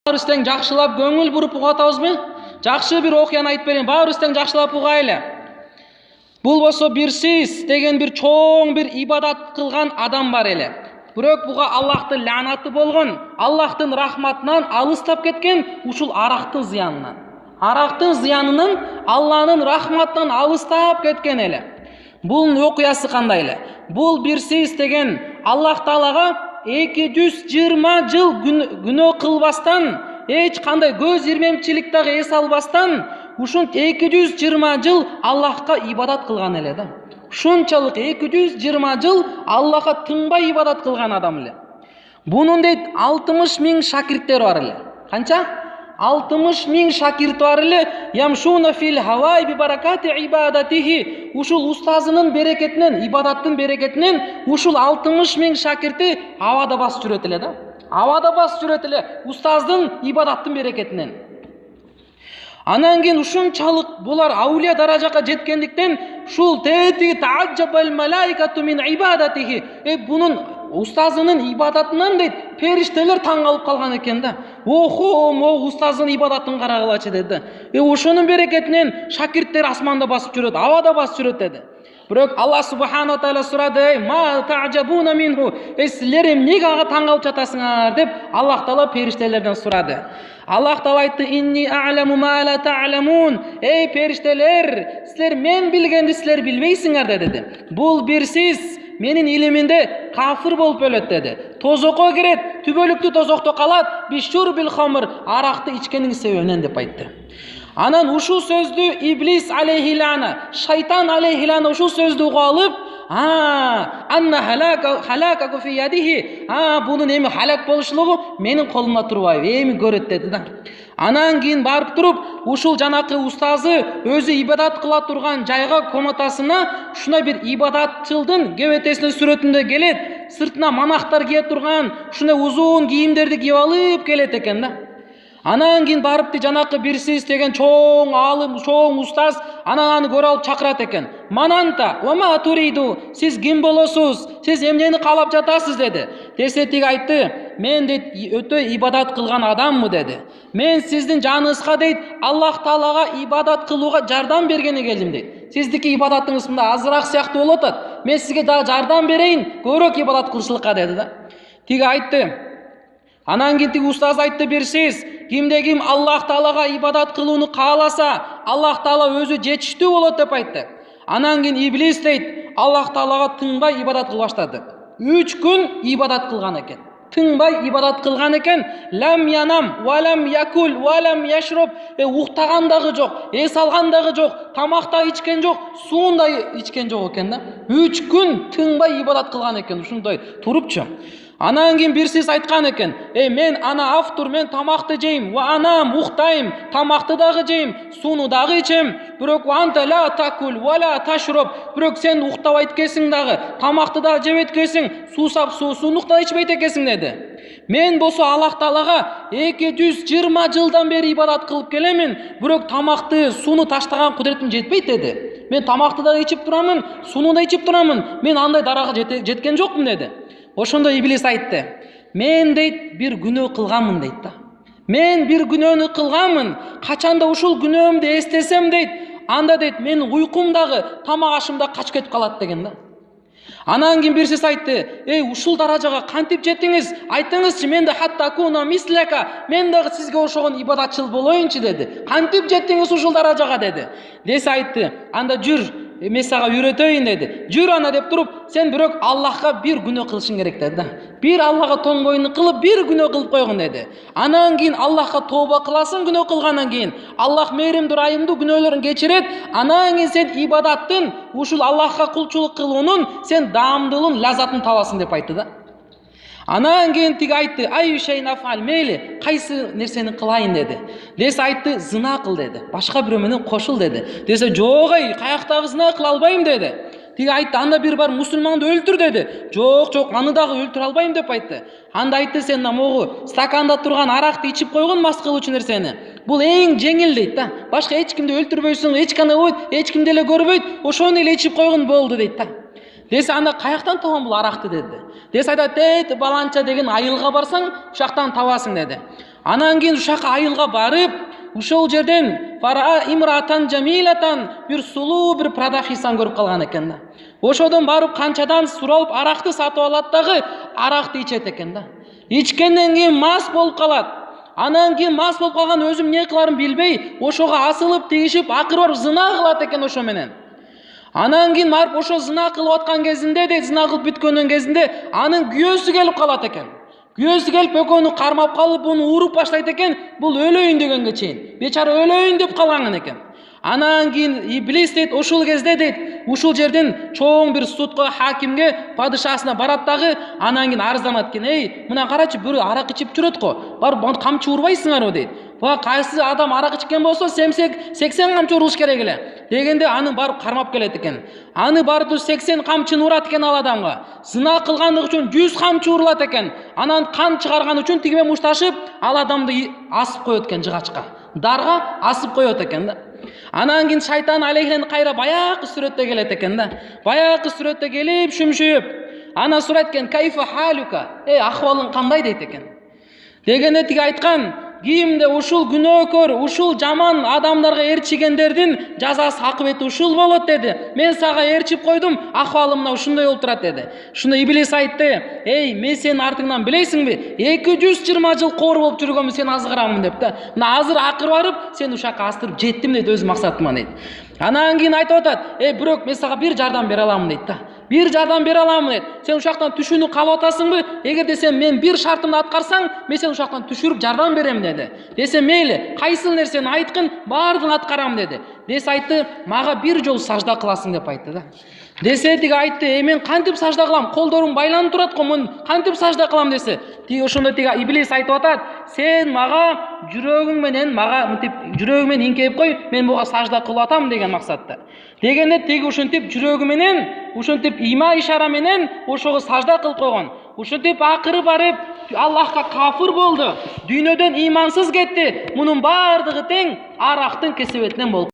Баарыбыз жакшылап көңүл буруп угуп атабызбы? Жакшы бир окуяны айтып берейин. Баарыбыз жакшылап угайлы. Бул болсо бирсиз деген бир чоң бир ибадат кылган адам бар эле. Бирок буга Аллахтын лаанаты болгон, Аллахтын рахматынан алыстап кеткен ушул арактын зыянынан. Арактын зыянынан Алланын рахматынан алыстап кеткен эле. Бул окуясы кандай эле? Бул бирсиз деген Аллах Таалага 220 жыл күнөө кылбастан, эч кандай көз ирмемчилик дагы эс албастан, ушун 220 жыл Аллахка ибадат кылган эле да. Ушунчалык 220 жыл Аллахка тынбай ибадат кылган адам эле. Бунун дейт 60 миң шакирттери бар эле. Канча? 60 миң шакирти бар эле. Ямшуна фил хавай би баракати ибадатихи. Ушул устазынын берекетинен, ибадаттын берекетинен ушул 60 миң шакирти абада басып жүрөт эле да. Абада басып жүрөт эле устаздын ибадаттын берекетинен. Анан кийин ушунчалык булар аулия даражага жеткендиктен ушул тети таажжабал малаикату мин ибадатихи. Бунун устазынын ибадатынан дейт периштелер таң калып калган экен да. Охо, устазынын ибадатын карагылачы деди. Ошонун берекетинен шакирттер асманда басып жүрөт, абада басып жүрөт деди. Бирок Аллах субхана ва таала сурады: "Ма та'жабуна минху?" Силер эмнеге ага таң калып жатасыңар деп Аллах Таала периштелерден сурады. Аллах Таала айтты: "Инни а'ламу ма ла та'ламун." Периштелер, силер мен билгенди силер билбейсиңер деди. Бул бирсиз менин илимимде кафир болуп өлөт деди. Тозокко кирет, түбөлүктүү тозокто калат, бишур бил хамр, аракты ичкенин себебинен деп айтты. Анан ушул сөздү Иблис алейхилана, шайтан алейхилана ушул сөздү угуп алып, анна халака фи ядихи, бунун эми халак болушулугу менин колумда турбайбы, эми көрөт деди да. Анан кийин барып туруп, ушул жанакы устазы өзү ибадат кыла турган жайга коматасына ушундай бир ибадатчылдын кебетесинин сүрөтүндө келет, сыртына манактар кие турган, ушундай узун кийимдерди кийип алып келет экен да. Анан кийин барыпты жанакы бирсиз деген чоң алым, чоң устаз анан аны көрүп алып чакырат экен. "Мананта, ва ма туриду?" Сиз ким болосуз? Сиз эмнени каалап жатасыз деди. Десе тиги айтты: "Мен дейт өтө ибадат кылган адаммы" деди. "Мен сиздин жаныңызга дейт Аллах Таалага ибадат кылууга жардам бергени келдим" дейт. "Сиздики ибадатыңыз мында азыраак сыяктуу болуп атат. Мен сизге дагы жардам берейин, көбүрөөк ибадат кылышылыкка" деди да. Тиги айтты. Анан кийин тиги устаз айтты: "Бирсиз кимде ким Аллах Таалага ибадат кылууну кааласа, Аллах Таала өзү жетиштүү болот" деп айтты. Анан кийин Иблис дейт, Аллах Таалага тынбай ибадат кыла баштады. 3 күн ибадат кылган экен. Тынбай ибадат кылган экен. Лам янам, ва лам якул, ва лам яшруб. Уктаган дагы жок, эс алган дагы жок, тамак да ичкен жок, суун да ичкен жок экен да. 3 күн тынбай ибадат кылган экен, ушундай турупчу. Анан кийин бирсиз айткан экен: мен ана автор, мен тамакты жейм, ва анам уктайм, тамакты дагы жейм, сууну дагы ичем. Бирок анта ла такул ва ла ташруб. Бирок сен уктабайт экенсиң дагы, тамакты дагы жебейт экенсиң, сууну да ичпейт экенсиң" деди. "Мен болсо Аллах Таалага 220 жылдан бери ибадат кылып келемин, бирок тамакты, сууну таштаган кудуретим жетпейт" деди. "Мен тамакты дагы ичип турамын, сууну да ичип турамын, мен андай дарага жеткен жокмун" деди. Ошондо Иблис айтты: "Мен дейт бир күнөө кылганмын" дейт да. "Мен бир күнөөнү кылганмын. Качанда ушул күнөөмдү эстесем" дейт, "анда дейт менин уйкум дагы, тамак ашым да качып кетип калат" деген да. Анан кийин бирсиз айтты: ушул даражага кантип жеттиңиз? Айтыңызчы, мен да хатта куна мислека, мен дагы сизге ошогон ибадатчыл болоюнчу" деди. "Кантип жеттиңиз ушул даражага" деди. Десе айтты: "Анда жүр, мен сага үйрөтөйүн" деди. "Жүр ана" деп туруп, "Сен бирок Аллахка бир күнөө кылышың керек" деди да. "Бир Аллахка тоң боюну кылып, бир күнөө кылып койгун" деди. Анан кийин Аллахка тооба кыласың күнөө кылгандан кийин. Аллах мээримдүү, райымдуу, күнөөлөрүн кечирет. Анан кийин сен ибадаттын, ушул Аллахка кулчулук кылуунун сен даамдуулун, лаззатын табасың" деп айтты да. Анан кийин тиги айтты: "Ай шейн афал, мейли, кайсы нерсени кылайын" деди. Десе айтты: "Зына кыл" деди. "Башка бирөө менен кошул" деди. Десе: "Жок, каяктагы зына кыла албайм" деди. Тиги айтты: "Анда бир бар мусулманды өлтүр" деди. "Жок, аны дагы өлтүрө албайм" деп айтты. Анда айтты: "Сен могу стаканда турган аракты ичип койгон мас кылуучу нерсени. Бул эң жеңил" дейт да. "Башка эч кимди өлтүрбөйсүң, эч кандай ойт, эч ким деле көрбөйт, ошону эле ичип койгон болду" дейт да. Десе: "Анда каяктан табам бул аракты" деди. Десе айтат: "Баланча деген айылга барсаң, ушактан табасың" деди. Анан кийин ушака айылга барып, ушол жерден фара имратан жамилатан бир сулуу бир продавщицаны көрүп калган экен да. Ошодон барып канчадан суралып аракты сатып алат дагы, аракты ичет экен да. Ичкенден кийин мас болуп калат. Анан кийин мас болуп калган өзүм эмне кыларын билбей, ошого асылып тигишип, акыры барып зына кылат экен ошо менен. Анан кийин барып ошо зына кылып аткан кезинде де, зына кылып бүткөндөн кезинде анын күйөөсү келип калат экен. Күйөөсү келип экөөнү кармап калып, буну уруп баштайт экен, бул өлөйүн дегенге чейин. Бечара өлөйүн деп калган экен. Анан кийин иблис дейт, ушул кезде дейт, ушул жерден чоң бир судка, хакимге, падышасына барат дагы, анан кийин арызданат экен. Эй, мына карачы, бирөө арак ичип жүрөт го. Барып камчы урбайсыңарбы дейт. Кайсы адам арак ичкен болсо 80 камчы урулуш керек эле. Дегенде аны барып кармап келет экен. Аны барып 80 камчыны урат экен ал адамга. Зына кылгандыгы үчүн 100 камчы урулат экен. Анан кан чыгарган үчүн тиге мушташып, ал адамды асып коет экен жыгачка. Дарга асып коет экен да. Анан кийин шайтан алейхинен кайра баягы сүрөттө келет экен да. Баягы сүрөттө келип, шүмшүйүп, ана сурайт экен, "Кайфа халука?" Ахвалың кандай дейт экен. Дегенде тиги айткан, кимде ушул күнөөкөр, ушул жаман адамдарга ээрчигендердин жазасы акыбети ушул болот деди. Мен сага ээрчип койдум, ахвалым мына ушундай болуп турат деди. Шундо иблис айтты, "Эй, мен сенин артыңдан билейсиңби? 220 жыл коор болуп жүргөмүн, сен азгырамын" деп да. Мына азыр акыры барып, сен ушакка астырып жеттим дейт, өз максатыма дейт. Анан кийин айтып атат, "Бирок мен сага бир жардам бере аламын" дейт да. Бир жардам бере аламын дейт. Сен ушактан түшүүнү каалап атасыңбы? Эгерде сен мен бир шартымды аткарсаң, мен сен ушактан түшүрүп жардам берем деди. Десе мейли, кайсыл нерсени айткын, баардыгын аткарам деди. Десе айтты, "Мага бир жолу сажда кыласың" деп айтты да. Десе тиги айтты, "Мен кантип сажда кылам? Колдорум байланып турат го, мен кантип сажда кылам" десе. Тиги ошондо тиги иблис айтып атат, "Сен мага жүрөгүң менен мынтип жүрөгүң менен иңкейип кой, мен буга сажда кылып атам" деген максатта. Дегенде тиги ушинтип жүрөгү менен, ушинтип има ишара менен ошого сажда кылып койгон. Ушинтип акыры барып Аллахка кафыр болду. Дүйнөдөн имансыз кетти. Мунун баардыгы тең арактын кесебетинен болуп